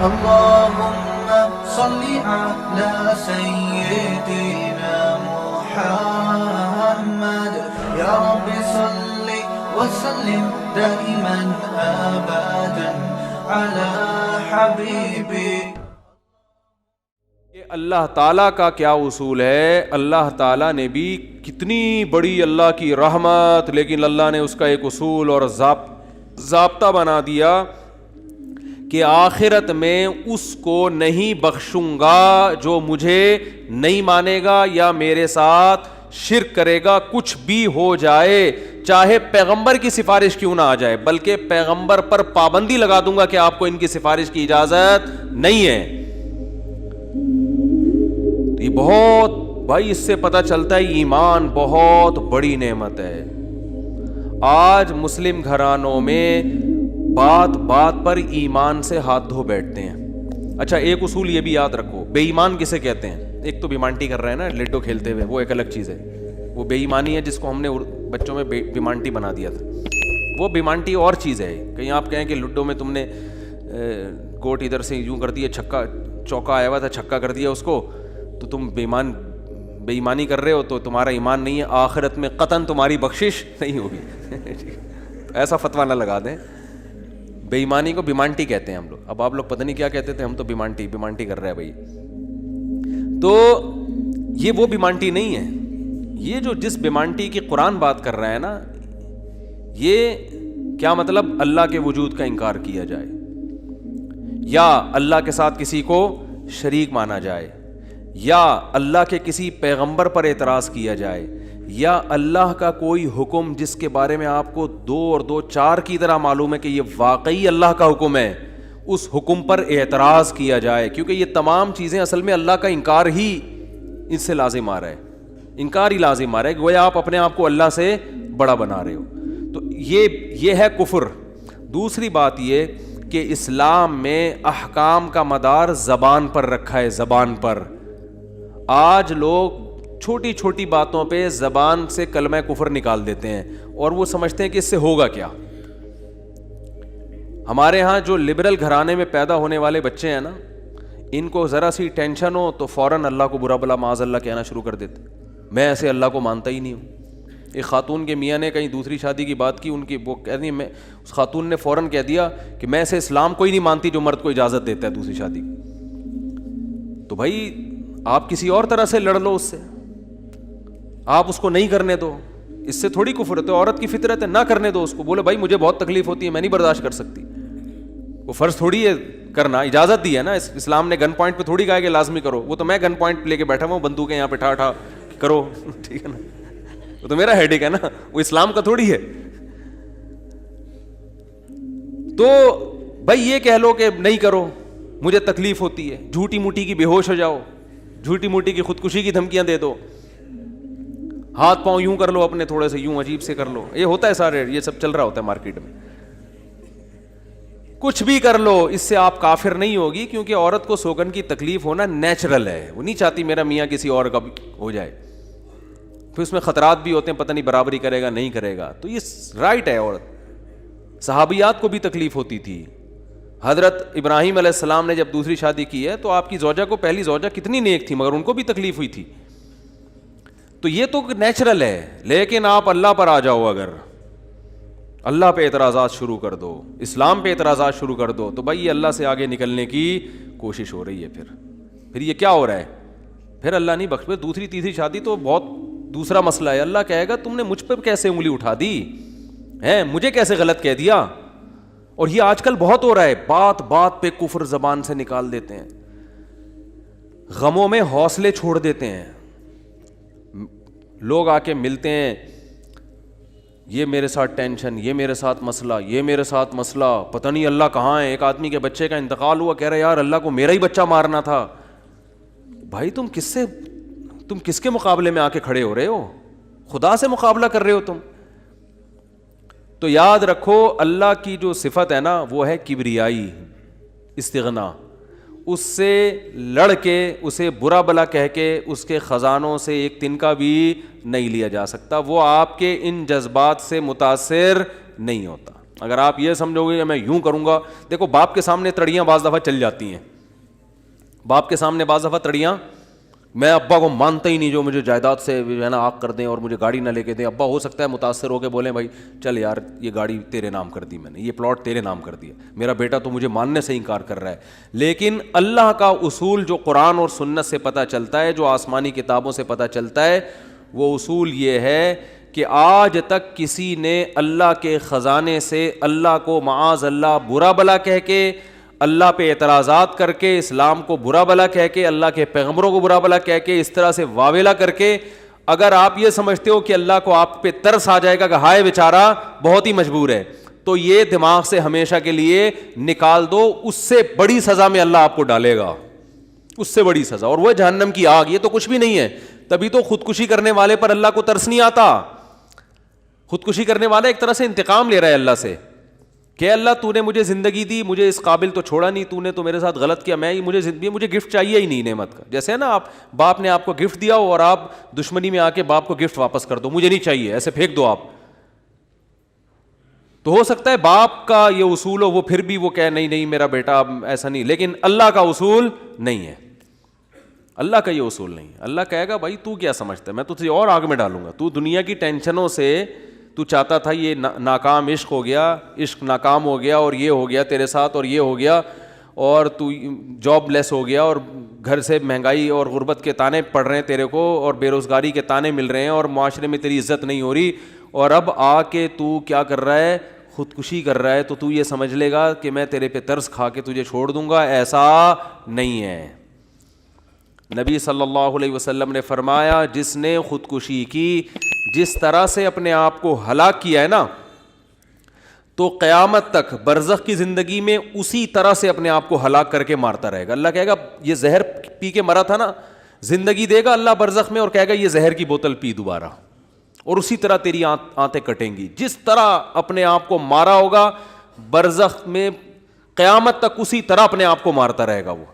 اللهم صل على سيدنا محمد يا رب صل وسلم دائما ابدا على حبيبك. اللہ تعالیٰ کا کیا اصول ہے؟ اللہ تعالیٰ نے بھی کتنی بڑی اللہ کی رحمت، لیکن اللہ نے اس کا ایک اصول اور ضابطہ بنا دیا کہ آخرت میں اس کو نہیں بخشوں گا جو مجھے نہیں مانے گا یا میرے ساتھ شرک کرے گا، کچھ بھی ہو جائے، چاہے پیغمبر کی سفارش کیوں نہ آ جائے، بلکہ پیغمبر پر پابندی لگا دوں گا کہ آپ کو ان کی سفارش کی اجازت نہیں ہے. یہ بہت بھائی، اس سے پتہ چلتا ہے ایمان بہت بڑی نعمت ہے. آج مسلم گھرانوں میں بات بات پر ایمان سے ہاتھ دھو بیٹھتے ہیں. اچھا ایک اصول یہ بھی یاد رکھو، بے ایمان کسے کہتے ہیں؟ ایک تو بیمانٹی کر رہے ہیں نا لڈو کھیلتے ہوئے، وہ ایک الگ چیز ہے، وہ بے ایمانی ہے جس کو ہم نے بچوں میں بیمانٹی بنا دیا تھا. وہ بیمانٹی اور چیز ہے. کہیں آپ کہیں کہ لڈو میں تم نے گوٹ ادھر سے یوں کر دیا، چھکا چوکا آیا ہوا تھا چھکا کر دیا اس کو، تو تم بے ایمانی کر رہے ہو، تو تمہارا ایمان نہیں ہے، آخرت میں قطعاً تمہاری بخشش نہیں ہوگی. ایسا فتویٰ نہ لگا دیں. بے ایمانی کو بیمانٹی کہتے ہیں ہم لوگ. اب آپ لوگ پتہ نہیں کیا کہتے تھے، ہم تو بیمانٹی کر رہے ہیں بھائی. تو یہ وہ بیمانٹی نہیں ہے. یہ جو جس بیمانٹی کی قرآن بات کر رہا ہے نا، یہ کیا مطلب؟ اللہ کے وجود کا انکار کیا جائے، یا اللہ کے ساتھ کسی کو شریک مانا جائے، یا اللہ کے کسی پیغمبر پر اعتراض کیا جائے، یا اللہ کا کوئی حکم جس کے بارے میں آپ کو 2 اور 2 4 کی طرح معلوم ہے کہ یہ واقعی اللہ کا حکم ہے، اس حکم پر اعتراض کیا جائے. کیونکہ یہ تمام چیزیں اصل میں اللہ کا انکار ہی اس سے لازم آ رہا ہے، انکار ہی لازم آ رہا ہے، گویا آپ اپنے آپ کو اللہ سے بڑا بنا رہے ہو. تو یہ ہے کفر. دوسری بات یہ کہ اسلام میں احکام کا مدار زبان پر رکھا ہے، زبان پر. آج لوگ چھوٹی چھوٹی باتوں پہ زبان سے کلمہ کفر نکال دیتے ہیں اور وہ سمجھتے ہیں کہ اس سے ہوگا کیا. ہمارے ہاں جو لبرل گھرانے میں پیدا ہونے والے بچے ہیں نا، ان کو ذرا سی ٹینشن ہو تو فوراً اللہ کو برا بلا معاذ اللہ کہنا شروع کر دیتے. میں ایسے اللہ کو مانتا ہی نہیں ہوں. ایک خاتون کے میاں نے کہیں دوسری شادی کی بات کی، ان کی وہ کہہ دی، میں اس خاتون نے فوراً کہہ دیا کہ میں ایسے اسلام کو ہی نہیں مانتی جو مرد کو اجازت دیتا ہے دوسری شادی کی. تو بھائی آپ کسی اور طرح سے لڑ لو اس سے، آپ اس کو نہیں کرنے دو. اس سے تھوڑی کفر ہے، تو عورت کی فطرت ہے، نہ کرنے دو اس کو. بولے بھائی مجھے بہت تکلیف ہوتی ہے، میں نہیں برداشت کر سکتی. وہ فرض تھوڑی ہے کرنا، اجازت دی ہے نا. اسلام نے گن پوائنٹ پہ تھوڑی کہا کہ لازمی کرو. وہ تو میں گن پوائنٹ لے کے بیٹھا ہوں، بندوقیں یہاں پہ ٹھا کرو، ٹھیک ہے نا. وہ تو میرا ہیڈیک ہے نا، وہ اسلام کا تھوڑی ہے. تو بھائی یہ کہہ لو کہ نہیں کرو مجھے تکلیف ہوتی ہے، جھوٹی موٹی کی بے ہوش ہو جاؤ، جھوٹی موٹی کی خودکشی کی دھمکیاں دے دو، ہاتھ پاؤں یوں کر لو اپنے تھوڑے سے، یوں عجیب سے کر لو. یہ ہوتا ہے سارے، یہ سب چل رہا ہوتا ہے مارکیٹ میں. کچھ بھی کر لو، اس سے آپ کافر نہیں ہوگی، کیونکہ عورت کو سوگن کی تکلیف ہونا نیچرل ہے. وہ نہیں چاہتی میرا میاں کسی اور کا ہو جائے. پھر اس میں خطرات بھی ہوتے ہیں، پتہ نہیں برابری کرے گا نہیں کرے گا. تو یہ رائٹ ہے. عورت صحابیات کو بھی تکلیف ہوتی تھی. حضرت ابراہیم علیہ السلام نے جب دوسری شادی کی ہے تو آپ کی زوجہ کو، پہلی زوجہ کتنی نیک تھی مگر ان کو بھی تکلیف ہوئی تھی. تو یہ تو نیچرل ہے. لیکن آپ اللہ پر آ جاؤ، اگر اللہ پہ اعتراضات شروع کر دو، اسلام پہ اعتراضات شروع کر دو، تو بھائی یہ اللہ سے آگے نکلنے کی کوشش ہو رہی ہے. پھر یہ کیا ہو رہا ہے؟ پھر اللہ نہیں بخش. دوسری تیسری شادی تو بہت دوسرا مسئلہ ہے. اللہ کہے گا تم نے مجھ پہ کیسے انگلی اٹھا دی ہے، مجھے کیسے غلط کہہ دیا. اور یہ آج کل بہت ہو رہا ہے، بات بات پہ کفر زبان سے نکال دیتے ہیں، غموں میں حوصلے چھوڑ دیتے ہیں. لوگ آ کے ملتے ہیں، یہ میرے ساتھ ٹینشن، یہ میرے ساتھ مسئلہ، یہ میرے ساتھ مسئلہ، پتہ نہیں اللہ کہاں ہے. ایک آدمی کے بچے کا انتقال ہوا، کہہ رہے یار اللہ کو میرا ہی بچہ مارنا تھا. بھائی تم کس کے مقابلے میں آ کے کھڑے ہو رہے ہو؟ خدا سے مقابلہ کر رہے ہو تم. تو یاد رکھو اللہ کی جو صفت ہے نا وہ ہے کبریائی، استغنا. اس سے لڑ کے، اسے برا بلا کہہ کے، اس کے خزانوں سے ایک تنکا بھی نہیں لیا جا سکتا. وہ آپ کے ان جذبات سے متاثر نہیں ہوتا. اگر آپ یہ سمجھو گے کہ میں یوں کروں گا، دیکھو باپ کے سامنے تڑیاں بعض دفعہ چل جاتی ہیں، باپ کے سامنے بعض دفعہ تڑیاں، میں ابا کو مانتا ہی نہیں جو مجھے جائیداد سے جو ہے نا آگ کر دیں اور مجھے گاڑی نہ لے کے دیں. ابا ہو سکتا ہے متاثر ہو کے بولیں بھائی چل یار یہ گاڑی تیرے نام کر دی میں نے، یہ پلاٹ تیرے نام کر دیا، میرا بیٹا تو مجھے ماننے سے انکار کر رہا ہے. لیکن اللہ کا اصول جو قرآن اور سنت سے پتہ چلتا ہے، جو آسمانی کتابوں سے پتہ چلتا ہے، وہ اصول یہ ہے کہ آج تک کسی نے اللہ کے خزانے سے اللہ کو معاذ اللہ برا بلا کہہ کے، اللہ پہ اعتراضات کر کے، اسلام کو برا بلا کہہ کے، اللہ کے پیغمبروں کو برا بلا کہہ کے، اس طرح سے واویلا کر کے، اگر آپ یہ سمجھتے ہو کہ اللہ کو آپ پہ ترس آ جائے گا کہ ہائے بیچارہ بہت ہی مجبور ہے، تو یہ دماغ سے ہمیشہ کے لیے نکال دو. اس سے بڑی سزا میں اللہ آپ کو ڈالے گا، اس سے بڑی سزا، اور وہ جہنم کی آگ. یہ تو کچھ بھی نہیں ہے. تبھی تو خودکشی کرنے والے پر اللہ کو ترس نہیں آتا. خودکشی کرنے والا ایک طرح سے انتقام لے رہا ہے اللہ سے کہ اللہ تو نے مجھے زندگی دی، مجھے اس قابل تو چھوڑا نہیں، تو نے تو میرے ساتھ غلط کیا، مجھے گفٹ چاہیے ہی نہیں نعمت کا. جیسے نا آپ باپ نے آپ کو گفٹ دیا ہو اور آپ دشمنی میں آ کے باپ کو گفٹ واپس کر دو، مجھے نہیں چاہیے، ایسے پھینک دو آپ. تو ہو سکتا ہے باپ کا یہ اصول ہو، وہ پھر بھی وہ کہے نہیں میرا بیٹا ایسا نہیں. لیکن اللہ کا اصول نہیں ہے، اللہ کا یہ اصول نہیں ہے. اللہ کہے گا بھائی تو کیا سمجھتا ہے، میں تجھے اور آگ میں ڈالوں گا. تو دنیا کی ٹینشنوں سے تو چاہتا تھا یہ ناکام عشق ہو گیا، عشق ناکام ہو گیا، اور یہ ہو گیا تیرے ساتھ، اور یہ ہو گیا، اور تو جاب لیس ہو گیا، اور گھر سے مہنگائی اور غربت کے تانے پڑ رہے ہیں تیرے کو، اور بے روزگاری کے تانے مل رہے ہیں، اور معاشرے میں تیری عزت نہیں ہو رہی، اور اب آ کے تو کیا کر رہا ہے، خودکشی کر رہا ہے. تو یہ سمجھ لے گا کہ میں تیرے پہ ترس کھا کے تجھے چھوڑ دوں گا. ایسا نہیں ہے. نبی صلی اللہ علیہ وسلم نے فرمایا جس نے خودکشی کی، جس طرح سے اپنے آپ کو ہلاک کیا ہے نا، تو قیامت تک برزخ کی زندگی میں اسی طرح سے اپنے آپ کو ہلاک کر کے مارتا رہے گا. اللہ کہے گا یہ زہر پی کے مرا تھا نا، زندگی دے گا اللہ برزخ میں اور کہے گا یہ زہر کی بوتل پی دوبارہ، اور اسی طرح تیری آنتیں کٹیں گی. جس طرح اپنے آپ کو مارا ہوگا برزخ میں قیامت تک اسی طرح اپنے آپ کو مارتا رہے گا وہ.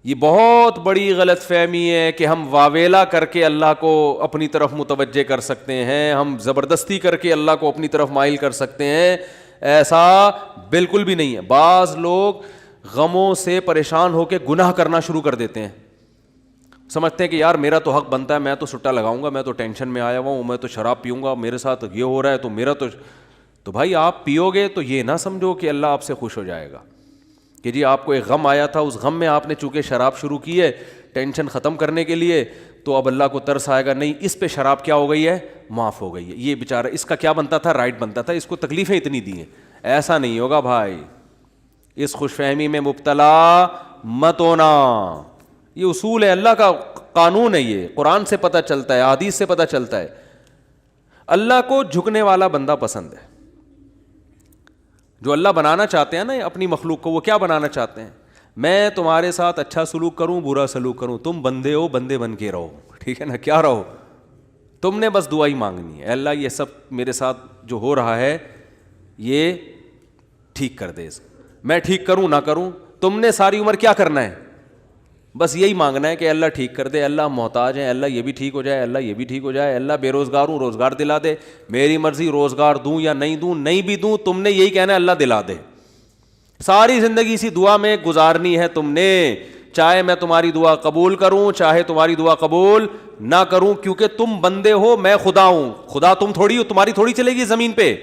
یہ بہت بڑی غلط فہمی ہے کہ ہم واویلا کر کے اللہ کو اپنی طرف متوجہ کر سکتے ہیں، ہم زبردستی کر کے اللہ کو اپنی طرف مائل کر سکتے ہیں. ایسا بالکل بھی نہیں ہے. بعض لوگ غموں سے پریشان ہو کے گناہ کرنا شروع کر دیتے ہیں، سمجھتے ہیں کہ یار میرا تو حق بنتا ہے، میں تو سٹا لگاؤں گا، میں تو ٹینشن میں آیا ہوا ہوں، میں تو شراب پیوں گا، میرے ساتھ یہ ہو رہا ہے تو میرا تو بھائی آپ پیو گے تو یہ نہ سمجھو کہ اللہ آپ سے خوش ہو جائے گا کہ جی آپ کو ایک غم آیا تھا، اس غم میں آپ نے چونکہ شراب شروع کی ہے ٹینشن ختم کرنے کے لیے، تو اب اللہ کو ترس آئے گا. نہیں، اس پہ شراب کیا ہو گئی ہے، معاف ہو گئی ہے. یہ بیچارہ اس کا کیا بنتا تھا، رائٹ بنتا تھا، اس کو تکلیفیں اتنی دی ہیں. ایسا نہیں ہوگا بھائی. اس خوش فہمی میں مبتلا مت ہونا. یہ اصول ہے، اللہ کا قانون ہے، یہ قرآن سے پتہ چلتا ہے، حدیث سے پتہ چلتا ہے. اللہ کو جھکنے والا بندہ پسند ہے. جو اللہ بنانا چاہتے ہیں نا اپنی مخلوق کو، وہ کیا بنانا چاہتے ہیں، میں تمہارے ساتھ اچھا سلوک کروں برا سلوک کروں، تم بندے ہو، بندے بن کے رہو، ٹھیک ہے نا، کیا رہو، تم نے بس دعا ہی مانگنی ہے، اللہ یہ سب میرے ساتھ جو ہو رہا ہے یہ ٹھیک کر دے. میں ٹھیک کروں نہ کروں، تم نے ساری عمر کیا کرنا ہے، بس یہی مانگنا ہے کہ اللہ ٹھیک کر دے، اللہ محتاج ہیں، اللہ یہ بھی ٹھیک ہو جائے، اللہ یہ بھی ٹھیک ہو جائے، اللہ بے روزگار ہوں روزگار دلا دے، میری مرضی روزگار دوں یا نہیں دوں، نہیں بھی دوں تم نے یہی کہنا ہے اللہ دلا دے. ساری زندگی اسی دعا میں گزارنی ہے تم نے، چاہے میں تمہاری دعا قبول کروں چاہے تمہاری دعا قبول نہ کروں، کیونکہ تم بندے ہو، میں خدا ہوں. خدا تم تھوڑی ہو، تمہاری تھوڑی چلے گی زمین پہ.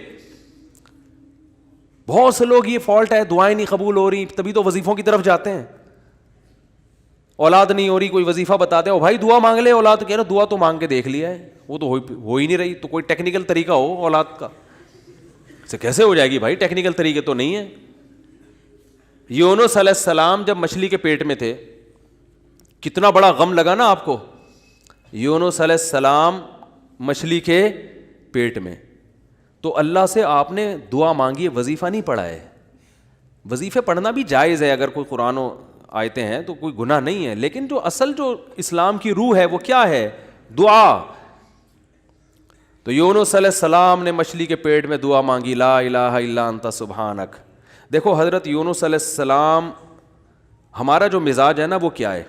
بہت سے لوگ یہ فالٹ ہے، دعائیں نہیں قبول ہو رہی، تبھی تو وظیفوں کی طرف جاتے ہیں. اولاد نہیں ہو رہی، کوئی وظیفہ بتا دے، بھائی دعا مانگ لے اولاد، کہہ رہا دعا تو مانگ کے دیکھ لیا ہے، وہ تو ہو ہی نہیں رہی. تو کوئی ٹیکنیکل طریقہ ہو اولاد کا، اسے کیسے ہو جائے گی بھائی، ٹیکنیکل طریقے تو نہیں ہے. یونس علیہ السلام جب مچھلی کے پیٹ میں تھے، کتنا بڑا غم لگا نا آپ کو. یونس علیہ السلام مچھلی کے پیٹ میں، تو اللہ سے آپ نے دعا مانگی، وظیفہ نہیں پڑھا ہے. وظیفے پڑھنا بھی جائز ہے اگر کوئی قرآن و آیتیں ہیں تو کوئی گناہ نہیں ہے، لیکن جو اصل جو اسلام کی روح ہے وہ کیا ہے، دعا. تو یونس علیہ السلام نے مچھلی کے پیٹ میں دعا مانگی، لا الہ الا انت سبحانک. دیکھو حضرت یونس علیہ السلام، ہمارا جو مزاج ہے نا وہ کیا ہے.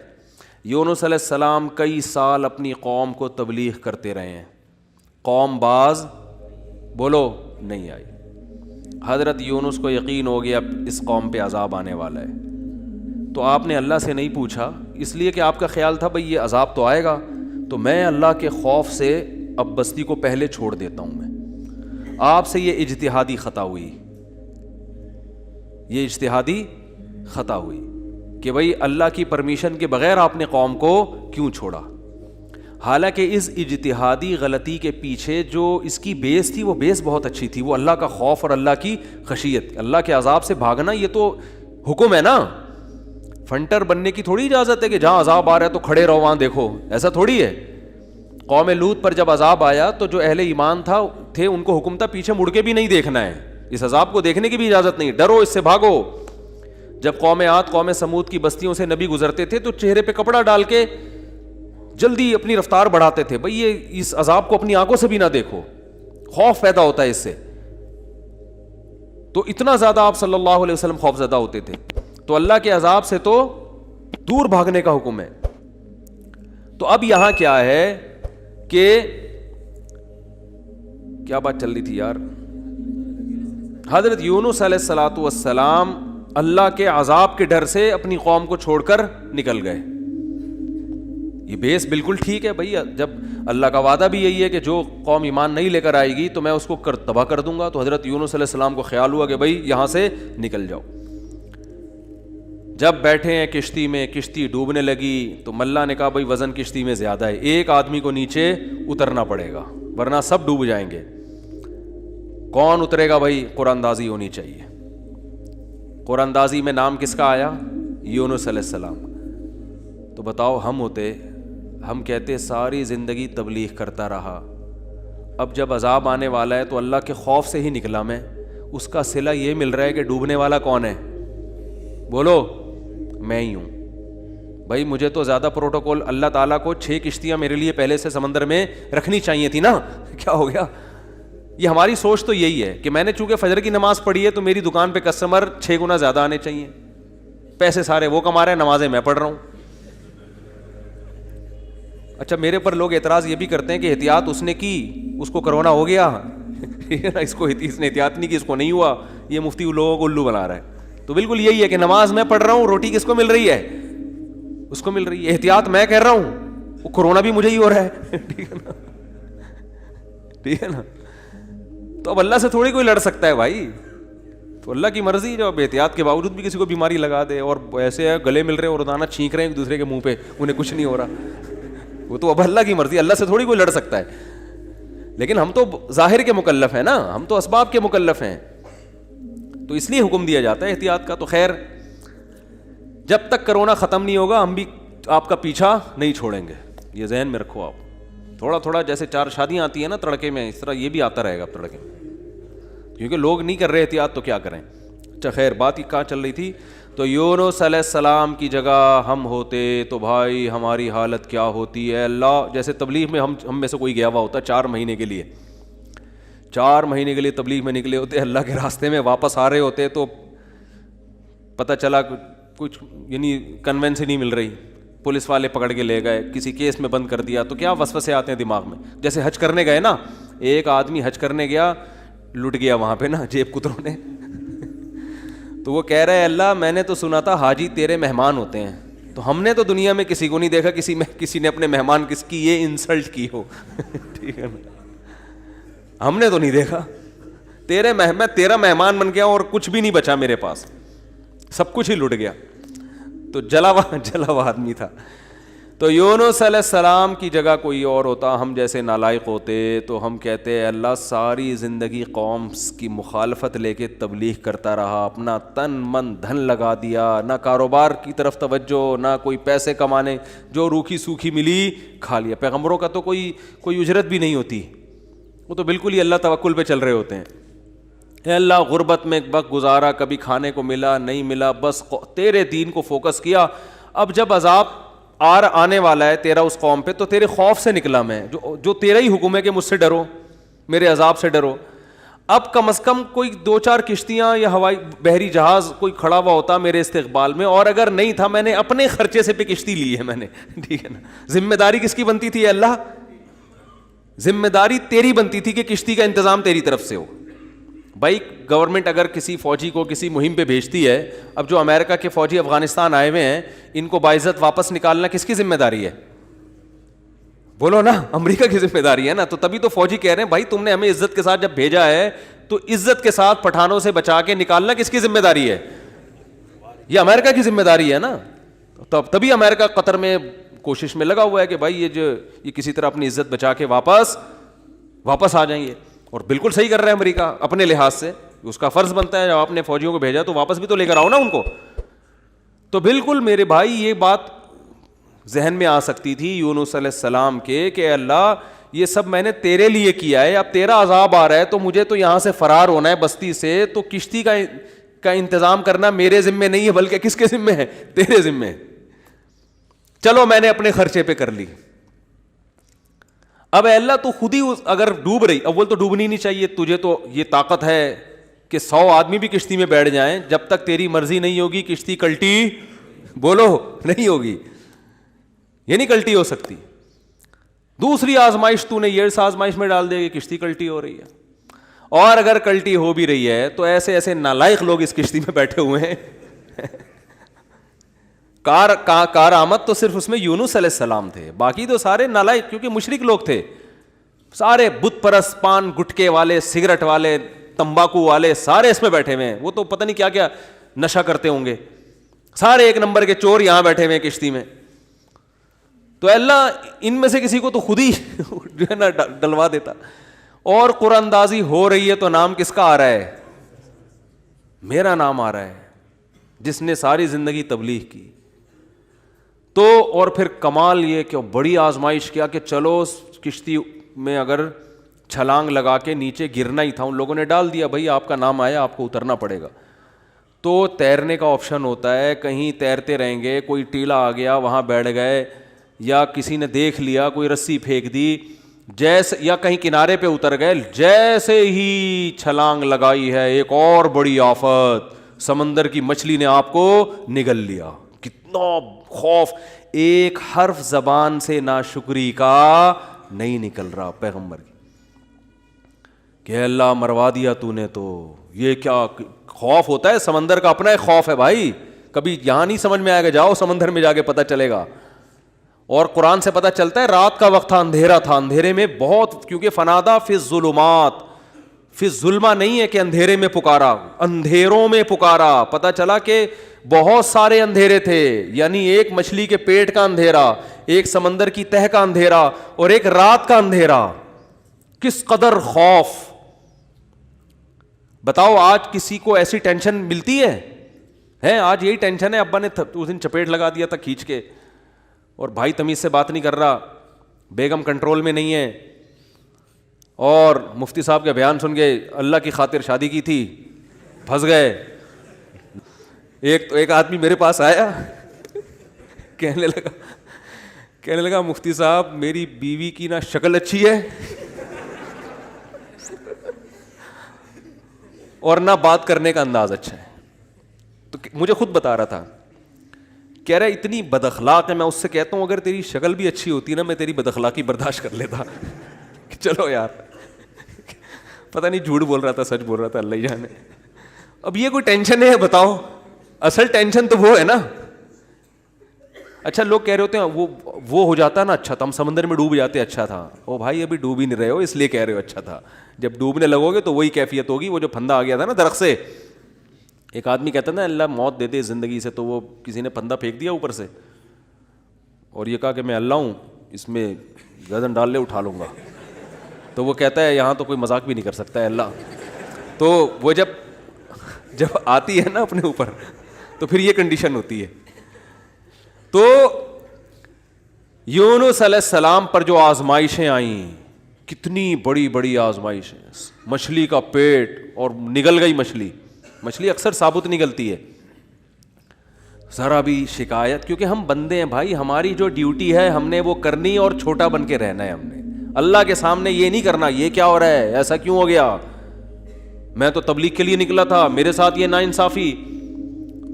یونس علیہ السلام کئی سال اپنی قوم کو تبلیغ کرتے رہے ہیں، قوم باز بولو نہیں آئی. حضرت یونس کو یقین ہو گیا اس قوم پہ عذاب آنے والا ہے، تو آپ نے اللہ سے نہیں پوچھا، اس لیے کہ آپ کا خیال تھا بھئی یہ عذاب تو آئے گا، تو میں اللہ کے خوف سے اب بستی کو پہلے چھوڑ دیتا ہوں میں۔ آپ سے یہ اجتہادی خطا ہوئی، یہ اجتہادی خطا ہوئی کہ بھئی اللہ کی پرمیشن کے بغیر آپ نے قوم کو کیوں چھوڑا۔ حالانکہ اس اجتہادی غلطی کے پیچھے جو اس کی بیس تھی وہ بیس بہت اچھی تھی، وہ اللہ کا خوف اور اللہ کی خشیت، اللہ کے عذاب سے بھاگنا یہ تو حکم ہے نا، فنٹر بننے کی تھوڑی اجازت ہے کہ جہاں عذاب آ رہا ہے تو کھڑے رہو وہاں دیکھو، ایسا تھوڑی ہے۔ قوم لوط پر جب عذاب آیا تو جو اہل ایمان تھے ان کو حکم تھا پیچھے مڑ کے بھی نہیں دیکھنا ہے، اس عذاب کو دیکھنے کی بھی اجازت نہیں، ڈرو اس سے بھاگو۔ جب قوم عاد قوم سمود کی بستیوں سے نبی گزرتے تھے تو چہرے پہ کپڑا ڈال کے جلدی اپنی رفتار بڑھاتے تھے، بھئی یہ اس عذاب کو اپنی آنکھوں سے بھی نہ دیکھو، خوف پیدا ہوتا ہے اس سے، تو اتنا زیادہ آپ صلی اللہ علیہ وسلم خوف زدہ ہوتے تھے۔ تو اللہ کے عذاب سے تو دور بھاگنے کا حکم ہے۔ تو اب یہاں کیا ہے کہ کیا بات چل رہی تھی یار، حضرت یونس علیہ الصلوۃ والسلام اللہ کے عذاب کے ڈر سے اپنی قوم کو چھوڑ کر نکل گئے۔ یہ بیس بالکل ٹھیک ہے بھائی، جب اللہ کا وعدہ بھی یہی ہے کہ جو قوم ایمان نہیں لے کر آئے گی تو میں اس کو تباہ کر دوں گا، تو حضرت یونس علیہ السلام کو خیال ہوا کہ بھائی یہاں سے نکل جاؤ۔ جب بیٹھے ہیں کشتی میں، کشتی ڈوبنے لگی تو ملا نے کہا بھائی وزن کشتی میں زیادہ ہے، ایک آدمی کو نیچے اترنا پڑے گا ورنہ سب ڈوب جائیں گے۔ کون اترے گا بھائی؟ قرآن اندازی ہونی چاہیے۔ قرآن اندازی میں نام کس کا آیا؟ یونس علیہ السلام۔ تو بتاؤ ہم ہوتے، ہم کہتے ساری زندگی تبلیغ کرتا رہا، اب جب عذاب آنے والا ہے تو اللہ کے خوف سے ہی نکلا میں، اس کا صلہ یہ مل رہا ہے کہ ڈوبنے والا کون ہے؟ بولو، میں ہی ہوں بھائی۔ مجھے تو زیادہ پروٹوکول، اللہ تعالیٰ کو 6 کشتیاں میرے لیے پہلے سے سمندر میں رکھنی چاہیے تھی نا، کیا ہو گیا؟ یہ ہماری سوچ تو یہی ہے کہ میں نے چونکہ فجر کی نماز پڑھی ہے تو میری دکان پہ کسٹمر 6 گنا زیادہ آنے چاہیے، پیسے سارے وہ کما رہے ہیں، نمازیں میں پڑھ رہا ہوں۔ اچھا میرے پر لوگ اعتراض یہ بھی کرتے ہیں کہ احتیاط اس نے کی، اس کو کرونا ہو گیا اس کو اس نے احتیاط نہیں کی، اس کو نہیں ہوا، یہ مفتی لوگوں کو الو بنا رہا ہے۔ تو بالکل یہی ہے کہ نماز میں پڑھ رہا ہوں، روٹی کس کو مل رہی ہے؟ اس کو مل رہی ہے۔ احتیاط میں کہہ رہا ہوں، وہ کرونا بھی مجھے ہی ہو رہا ہے ٹھیک ہے نا، ٹھیک ہے نا۔ تو اب اللہ سے تھوڑی کوئی لڑ سکتا ہے بھائی، تو اللہ کی مرضی، جو اب احتیاط کے باوجود بھی کسی کو بیماری لگا دے، اور ایسے ہے گلے مل رہے ہیں اور روزانہ چھینک رہے ہیں ایک دوسرے کے منہ پہ، انہیں کچھ نہیں ہو رہا، وہ تو اب اللہ کی مرضی، اللہ سے تھوڑی کوئی لڑ سکتا ہے۔ لیکن ہم تو ظاہر کے مکلف ہیں نا، ہم تو اسباب کے مکلف ہیں، تو اس لیے حکم دیا جاتا ہے احتیاط کا۔ تو خیر، جب تک کرونا ختم نہیں ہوگا ہم بھی آپ کا پیچھا نہیں چھوڑیں گے، یہ ذہن میں رکھو آپ۔ تھوڑا تھوڑا جیسے 4 شادیاں آتی ہیں نا تڑکے میں، اس طرح یہ بھی آتا رہے گا تڑکے میں، کیونکہ لوگ نہیں کر رہے احتیاط تو کیا کریں۔ اچھا خیر، بات کہاں چل رہی تھی؟ تو یونس علیہ السلام کی جگہ ہم ہوتے تو بھائی ہماری حالت کیا ہوتی ہے؟ اللہ، جیسے تبلیغ میں ہم میں سے کوئی گیا ہوا ہوتا 4 مہینے کے لیے، 4 مہینے کے لیے تبلیغ میں نکلے ہوتے، اللہ کے راستے میں واپس آ رہے ہوتے تو پتہ چلا کچھ یعنی کنوینس ہی نہیں مل رہی، پولیس والے پکڑ کے لے گئے، کسی کیس میں بند کر دیا، تو کیا وسوسے آتے ہیں دماغ میں۔ جیسے حج کرنے گئے نا، ایک آدمی حج کرنے گیا، لٹ گیا وہاں پہ نا جیب کتروں نے تو وہ کہہ رہے اللہ میں نے تو سنا تھا حاجی تیرے مہمان ہوتے ہیں، تو ہم نے تو دنیا میں کسی کو نہیں دیکھا کسی نے اپنے مہمان کس کی یہ انسلٹ کی ہو ٹھیک ہے نا، ہم نے تو نہیں دیکھا، میں تیرا مہمان بن گیا اور کچھ بھی نہیں بچا میرے پاس، سب کچھ ہی لٹ گیا۔ تو جلا ہوا آدمی تھا۔ تو یونس علیہ السلام کی جگہ کوئی اور ہوتا، ہم جیسے نالائق ہوتے تو ہم کہتے اللہ ساری زندگی قوم کی مخالفت لے کے تبلیغ کرتا رہا، اپنا تن من دھن لگا دیا، نہ کاروبار کی طرف توجہ، نہ کوئی پیسے کمانے، جو روکھی سوکھی ملی کھا لیا۔ پیغمبروں کا تو کوئی اجرت بھی نہیں ہوتی، وہ تو بالکل ہی اللہ توکل پہ چل رہے ہوتے ہیں۔ اے اللہ غربت میں وقت گزارا، کبھی کھانے کو ملا نہیں ملا، بس تیرے دین کو فوکس کیا۔ اب جب عذاب آنے والا ہے تیرا اس قوم پہ تو تیرے خوف سے نکلا میں، جو تیرا ہی حکم ہے کہ مجھ سے ڈرو، میرے عذاب سے ڈرو۔ اب کم از کم کوئی 2-4 کشتیاں یا ہوائی بحری جہاز کوئی کھڑا ہوا ہوتا میرے استقبال میں، اور اگر نہیں تھا میں نے اپنے خرچے سے پہ کشتی لی ہے میں نے، ٹھیک ہے نا۔ ذمہ داری کس کی بنتی تھی اللہ؟ ذمہ داری تیری بنتی تھی کہ کشتی کا انتظام تیری طرف سے ہو، بھائی گورنمنٹ اگر کسی فوجی کو کسی مہم پہ بھیجتی ہے, اب جو امریکہ کے فوجی افغانستان آئے ہوئے ہیں ان کو باعزت واپس نکالنا کس کی ذمہ داری ہے؟ بولو نا, امریکہ کی ذمہ داری ہے نا. تو تبھی تو فوجی کہہ رہے ہیں بھائی تم نے ہمیں عزت کے ساتھ جب بھیجا ہے تو عزت کے ساتھ پٹھانوں سے بچا کے نکالنا کس کی ذمہ داری ہے؟ یہ امریکہ کی ذمہ داری ہے نا. تبھی امریکہ قطر میں کوشش میں لگا ہوا ہے کہ بھائی یہ کسی طرح اپنی عزت بچا کے واپس آ جائیں گے. اور بالکل صحیح کر رہا ہے امریکہ اپنے لحاظ سے, اس کا فرض بنتا ہے جب آپ نے فوجیوں کو بھیجا تو واپس بھی تو لے کر آؤ نا ان کو. تو بالکل میرے بھائی یہ بات ذہن میں آ سکتی تھی یونس علیہ السلام کے کہ اللہ یہ سب میں نے تیرے لیے کیا ہے, اب تیرا عذاب آ رہا ہے تو مجھے تو یہاں سے فرار ہونا ہے بستی سے, تو کشتی کا انتظام کرنا میرے ذمے نہیں ہے بلکہ کس کے ذمے ہے؟ تیرے ذمے. چلو میں نے اپنے خرچے پہ کر لی. اب اللہ تو خود ہی اگر ڈوب رہی, اول تو ڈوبنی نہیں چاہیے, تجھے تو یہ طاقت ہے کہ 100 آدمی بھی کشتی میں بیٹھ جائیں, جب تک تیری مرضی نہیں ہوگی کشتی کلٹی بولو نہیں ہوگی, یہ نہیں کلٹی ہو سکتی. دوسری آزمائش تو نے یہ اس آزمائش میں ڈال دے کہ کشتی کلٹی ہو رہی ہے, اور اگر کلٹی ہو بھی رہی ہے تو ایسے ایسے نالائق لوگ اس کشتی میں بیٹھے ہوئے ہیں. کار آمد تو صرف اس میں یونس علیہ السلام تھے, باقی تو سارے نالائق کیونکہ مشرک لوگ تھے, سارے بت پرست, پان گٹکے والے, سگریٹ والے, تمباکو والے, سارے اس میں بیٹھے ہوئے ہیں. وہ تو پتہ نہیں کیا کیا نشہ کرتے ہوں گے, سارے ایک نمبر کے چور یہاں بیٹھے ہوئے ہیں کشتی میں. تو اللہ ان میں سے کسی کو تو خود ہی جو ہے نا ڈلوا دیتا. اور قرآن اندازی ہو رہی ہے تو نام کس کا آ رہا ہے؟ میرا نام آ رہا ہے, جس نے ساری زندگی تبلیغ کی. تو اور پھر کمال یہ کہ بڑی آزمائش کیا کہ چلو کشتی میں اگر چھلانگ لگا کے نیچے گرنا ہی تھا, ان لوگوں نے ڈال دیا بھائی آپ کا نام آیا آپ کو اترنا پڑے گا. تو تیرنے کا آپشن ہوتا ہے, کہیں تیرتے رہیں گے, کوئی ٹیلا آ گیا وہاں بیٹھ گئے, یا کسی نے دیکھ لیا کوئی رسی پھینک دی, جیسے یا کہیں کنارے پہ اتر گئے, جیسے ہی چھلانگ لگائی ہے ایک اور بڑی آفت, سمندر کی مچھلی نے آپ کو نگل لیا. کتنا خوف, ایک حرف زبان سے ناشکری کا نہیں نکل رہا پیغمبر کی کہ اللہ مروا دیا تو نے. تو یہ کیا خوف ہوتا ہے, سمندر کا اپنا ایک خوف ہے بھائی, کبھی یہاں نہیں سمجھ میں آئے گا, جاؤ سمندر میں جا کے پتہ چلے گا. اور قرآن سے پتہ چلتا ہے رات کا وقت تھا, اندھیرا تھا, اندھیرے میں بہت, کیونکہ فنادا فی الظلمات, فی الظلمہ نہیں ہے کہ اندھیرے میں پکارا, اندھیروں میں پکارا. پتہ چلا کہ بہت سارے اندھیرے تھے, یعنی ایک مچھلی کے پیٹ کا اندھیرا, ایک سمندر کی تہ کا اندھیرا, اور ایک رات کا اندھیرا. کس قدر خوف. بتاؤ آج کسی کو ایسی ٹینشن ملتی ہے؟ آج یہی ٹینشن ہے, ابا نے اس دن چپیٹ لگا دیا تھا کھینچ کے, اور بھائی تمیز سے بات نہیں کر رہا, بیگم کنٹرول میں نہیں ہے, اور مفتی صاحب کا بیان سن کے اللہ کی خاطر شادی کی تھی, پھنس گئے. ایک آدمی میرے پاس آیا, کہنے لگا مفتی صاحب میری بیوی کی نہ شکل اچھی ہے اور نہ بات کرنے کا انداز اچھا ہے. تو مجھے خود بتا رہا تھا, کہہ رہا اتنی بد اخلاق ہے. میں اس سے کہتا ہوں اگر تیری شکل بھی اچھی ہوتی نا میں تیری بد اخلاقی برداشت کر لیتا. چلو یار, پتہ نہیں جھوٹ بول رہا تھا سچ بول رہا تھا, اللہ ہی جانے. اب یہ کوئی ٹینشن ہے بتاؤ؟ اصل ٹینشن تو وہ ہے نا. اچھا لوگ کہہ رہے ہوتے ہیں وہ ہو جاتا نا اچھا تھا, ہم سمندر میں ڈوب جاتے اچھا تھا. او بھائی ابھی ڈوب ہی نہیں رہے ہو اس لیے کہہ رہے ہو اچھا تھا, جب ڈوبنے لگو گے تو وہی کیفیت ہوگی. وہ جو پھندا آ گیا تھا نا درخت سے, ایک آدمی کہتا نا اللہ موت دے دے زندگی سے, تو وہ کسی نے پھندا پھینک دیا اوپر سے اور یہ کہا کہ میں اللہ ہوں, اس میں گردن ڈال لے اٹھا لوں گا. تو وہ کہتا ہے یہاں تو کوئی مذاق بھی نہیں کر سکتا ہے اللہ. تو وہ جب آتی ہے نا اپنے اوپر تو پھر یہ کنڈیشن ہوتی ہے. تو یونس علیہ السلام پر جو آزمائشیں آئیں, کتنی بڑی بڑی آزمائشیں, مچھلی کا پیٹ اور نگل گئی مچھلی. مچھلی اکثر ثابت نگلتی ہے, ذرا بھی شکایت, کیونکہ ہم بندے ہیں بھائی, ہماری جو ڈیوٹی ہے ہم نے وہ کرنی اور چھوٹا بن کے رہنا ہے. ہم نے اللہ کے سامنے یہ نہیں کرنا یہ کیا ہو رہا ہے, ایسا کیوں ہو گیا, میں تو تبلیغ کے لیے نکلا تھا, میرے ساتھ یہ ناانصافی,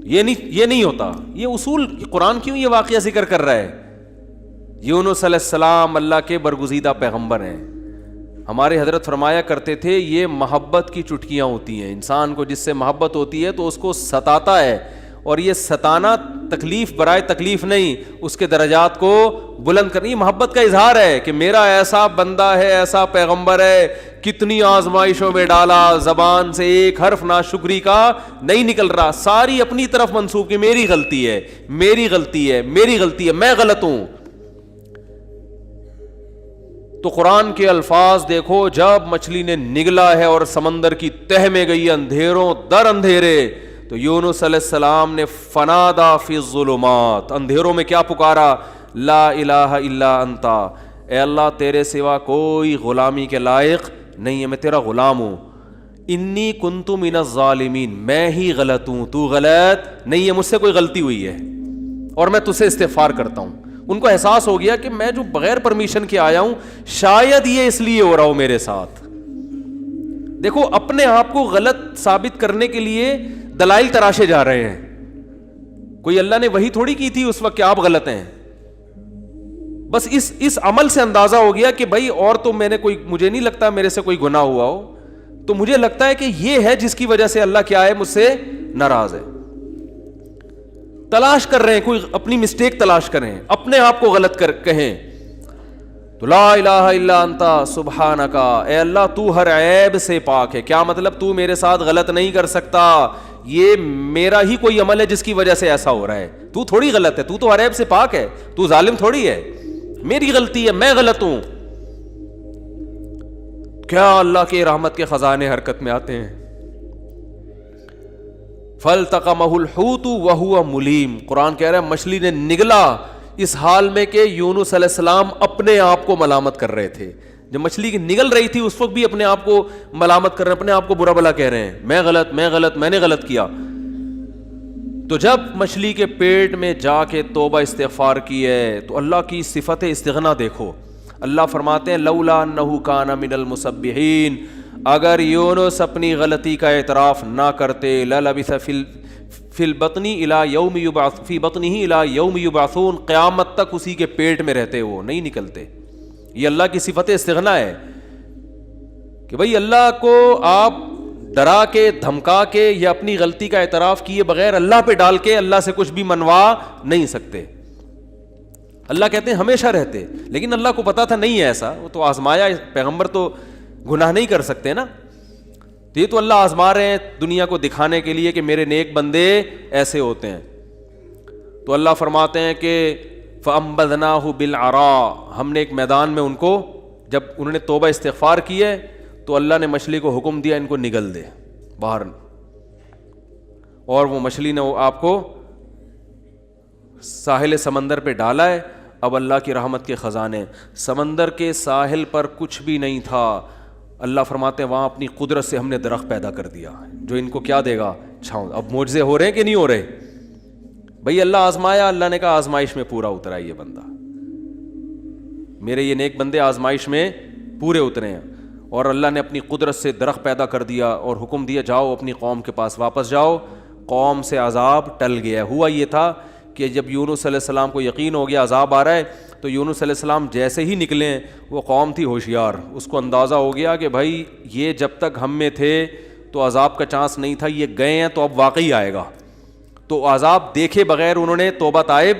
یہ نہیں ہوتا. یہ اصول قرآن کیوں یہ واقعہ ذکر کر رہا ہے؟ یونس علیہ السلام اللہ کے برگزیدہ پیغمبر ہیں, ہمارے حضرت فرمایا کرتے تھے یہ محبت کی چٹکیاں ہوتی ہیں, انسان کو جس سے محبت ہوتی ہے تو اس کو ستاتا ہے, اور یہ ستانا تکلیف برائے تکلیف نہیں, اس کے درجات کو بلند کرنا. یہ محبت کا اظہار ہے کہ میرا ایسا بندہ ہے, ایسا پیغمبر ہے, کتنی آزمائشوں میں ڈالا, زبان سے ایک حرف ناشکری کا نہیں نکل رہا, ساری اپنی طرف منسوب کی میری غلطی ہے, میری غلطی ہے, میری غلطی ہے, میں غلط ہوں. تو قرآن کے الفاظ دیکھو, جب مچھلی نے نگلا ہے اور سمندر کی تہ میں گئی اندھیروں در اندھیرے, تو یونس علیہ السلام نے فنادا فی الظلمات, اندھیروں میں کیا پکارا, لا الہ الا انتا, اے اللہ تیرے سوا کوئی غلامی کے لائق نہیں ہے, میں تیرا غلام ہوں. انی کنت من الظالمین, میں ہی غلط ہوں, تو غلط نہیں ہے, مجھ سے کوئی غلطی ہوئی ہے اور میں تجھ سے استغفار کرتا ہوں. ان کو احساس ہو گیا کہ میں جو بغیر پرمیشن کے آیا ہوں, شاید یہ اس لیے ہو رہا ہو میرے ساتھ. دیکھو اپنے آپ کو غلط ثابت کرنے کے لیے دلائل تراشے جا رہے ہیں. کوئی اللہ نے وہی تھوڑی کی تھی اس وقت کہ آپ غلط ہیں. بس اس عمل سے اندازہ ہو گیا کہ بھائی اور تو میں نے کوئی, مجھے نہیں لگتا میرے سے کوئی گناہ ہوا ہو, تو مجھے لگتا ہے کہ یہ ہے جس کی وجہ سے اللہ کیا ہے, مجھ سے ناراض ہے. تلاش کر رہے ہیں, کوئی اپنی مسٹیک تلاش کریں, اپنے آپ کو غلط کہیں. تو لا الہ الا انتا سبحانکا, اے اللہ تو ہر عیب سے پاک ہے. کیا مطلب, تو میرے ساتھ غلط نہیں کر سکتا, یہ میرا ہی کوئی عمل ہے جس کی وجہ سے ایسا ہو رہا ہے. تو تھوڑی غلط ہے, تو ہر عیب سے پاک ہے, تو ظالم تھوڑی ہے, میری غلطی ہے, میں غلط ہوں. کیا اللہ کے رحمت کے خزانے حرکت میں آتے ہیں. فَالْتَقَمَهُ الْحُوتُ وَهُوَ مُلِيمٌ, قرآن کہہ رہا ہے مچھلی نے نگلا اس حال میں کہ یونس علیہ السلام اپنے آپ کو ملامت کر رہے تھے. جب مچھلی کی نگل رہی تھی اس وقت بھی اپنے آپ کو ملامت کر رہے ہیں, اپنے آپ کو برا بھلا کہہ رہے ہیں, میں غلط, میں غلط, میں نے غلط کیا. تو جب مچھلی کے پیٹ میں جا کے توبہ استغفار کی ہے تو اللہ کی صفت استغنا دیکھو. اللہ فرماتے ہیں لولا انہ کان من المسبحین, اگر یونس اپنی غلطی کا اعتراف نہ کرتے, للبث فی البطن الی یوم یبعث فی بطنہ الی یوم یبعثون, قیامت تک اسی کے پیٹ میں رہتے, وہ نہیں نکلتے. یہ اللہ کی صفت استغنا ہے کہ بھئی اللہ کو آپ ڈرا کے, دھمکا کے یا اپنی غلطی کا اعتراف کیے بغیر اللہ پہ ڈال کے اللہ سے کچھ بھی منوا نہیں سکتے. اللہ کہتے ہیں ہمیشہ رہتے, لیکن اللہ کو پتا تھا نہیں ہے ایسا, وہ تو آزمایا. پیغمبر تو گناہ نہیں کر سکتے نا, تو یہ تو اللہ آزما رہے ہیں دنیا کو دکھانے کے لیے کہ میرے نیک بندے ایسے ہوتے ہیں. تو اللہ فرماتے ہیں کہ فَأَنبَذْنَاهُ بِالْعَرَاءِ, ہم نے ایک میدان میں ان کو, جب انہوں نے توبہ استغفار کی ہے تو اللہ نے مچھلی کو حکم دیا ان کو نگل دے باہر, اور وہ مچھلی نے آپ کو ساحل سمندر پہ ڈالا ہے. اب اللہ کی رحمت کے خزانے, سمندر کے ساحل پر کچھ بھی نہیں تھا. اللہ فرماتے ہیں وہاں اپنی قدرت سے ہم نے درخت پیدا کر دیا جو ان کو کیا دے گا, چھاؤں. اب معجزے ہو رہے ہیں کہ نہیں ہو رہے بھئی, اللہ آزمایا, اللہ نے کہا آزمائش میں پورا اترا یہ بندہ, میرے یہ نیک بندے آزمائش میں پورے اترے ہیں. اور اللہ نے اپنی قدرت سے درخت پیدا کر دیا اور حکم دیا جاؤ اپنی قوم کے پاس واپس جاؤ. قوم سے عذاب ٹل گیا. ہوا یہ تھا کہ جب یونس علیہ السلام کو یقین ہو گیا عذاب آ رہا ہے, تو یونس علیہ السلام جیسے ہی نکلے, وہ قوم تھی ہوشیار, اس کو اندازہ ہو گیا کہ بھائی یہ جب تک ہم میں تھے تو عذاب کا چانس نہیں تھا, یہ گئے ہیں تو اب واقعی آئے گا. تو عذاب دیکھے بغیر انہوں نے توبہ تائب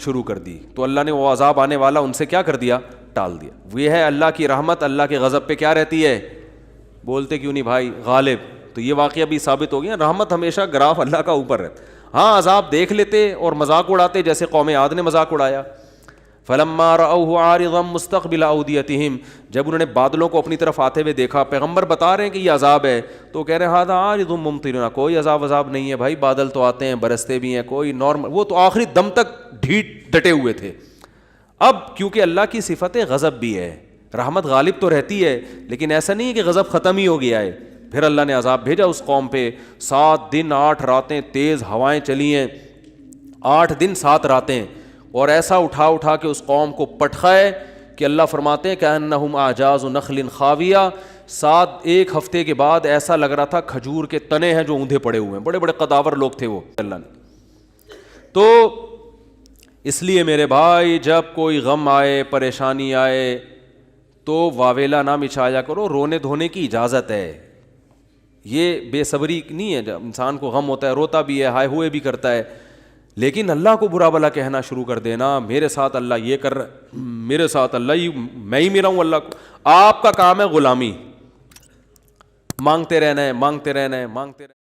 شروع کر دی, تو اللہ نے وہ عذاب آنے والا ان سے کیا کر دیا, ٹال دیا. یہ ہے اللہ کی رحمت. اللہ کے غضب پہ کیا رہتی ہے, بولتے کیوں نہیں بھائی, غالب. تو یہ واقعہ بھی ثابت ہو گیا, رحمت ہمیشہ گراف اللہ کا اوپر رہتا. ہاں عذاب دیکھ لیتے اور مذاق اڑاتے, جیسے قوم عاد نے مذاق اڑایا. فلما رأوه عارضا مستقبل اودیتہم, جب انہوں نے بادلوں کو اپنی طرف آتے ہوئے دیکھا, پیغمبر بتا رہے ہیں کہ یہ عذاب ہے, تو کہہ رہے ہیں ھذا عارض ممطرنا, کوئی عذاب نہیں ہے بھائی, بادل تو آتے ہیں برستے بھی ہیں, کوئی نارمل. وہ تو آخری دم تک ڈٹے ہوئے تھے. اب کیونکہ اللہ کی صفت غضب بھی ہے, رحمت غالب تو رہتی ہے, لیکن ایسا نہیں ہے کہ غضب ختم ہی ہو گیا ہے. پھر اللہ نے عذاب بھیجا اس قوم پہ. 7 دن 8 راتیں تیز ہوائیں چلی ہیں, 8 دن 7 راتیں, اور ایسا اٹھا کے اس قوم کو پٹخائے کہ اللہ فرماتے ہیں کأنہم اعجاز نخل خاویہ. 1 ہفتے کے بعد ایسا لگ رہا تھا کھجور کے تنے ہیں جو اوندھے پڑے ہوئے ہیں, بڑے بڑے قداور لوگ تھے وہ. اللہ نے تو اس لیے میرے بھائی جب کوئی غم آئے, پریشانی آئے, تو واویلا نہ مچایا کرو, رونے دھونے کی اجازت ہے. یہ بے صبری نہیں ہے, جب انسان کو غم ہوتا ہے روتا بھی ہے, ہائے ہوئے بھی کرتا ہے, لیکن اللہ کو برا بلا کہنا شروع کر دینا, میرے ساتھ اللہ یہ کر رہا ہے, میرے ساتھ اللہ میں ہی میرا ہوں اللہ کو. آپ کا کام ہے غلامی, مانگتے رہنا ہے, مانگتے رہنا ہے, مانگتے رہنا ہے.